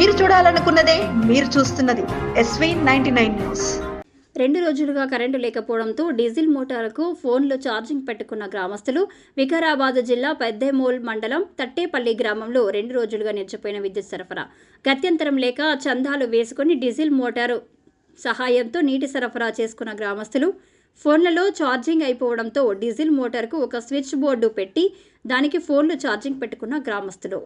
మీరు చూడాలనుకున్నదే మీరు చూస్తున్నది SV99 న్యూస్. 2 రోజులుగా కరెంటు లేకపోవడంతో డీజిల్ మోటారుకు ఫోన్లో ఛార్జింగ్ పెట్టుకున్న గ్రామస్తులు వికారాబాద్ జిల్లా పెద్దేమూల్ మండలం తట్టేపల్లి గ్రామంలో 2 రోజులుగా నిలిచిపోయిన విద్యుత్ సరఫరా గత్యంతరం లేక చందాలు వేసుకుని డీజిల్ మోటారు సహాయంతో నీటి సరఫరా చేసుకున్న గ్రామస్తులు ఫోన్లలో ఛార్జింగ్ అయిపోవడంతో డీజిల్ మోటార్కు ఒక స్విచ్ బోర్డు పెట్టి దానికి ఫోన్లు ఛార్జింగ్ పెట్టుకున్న గ్రామస్తులు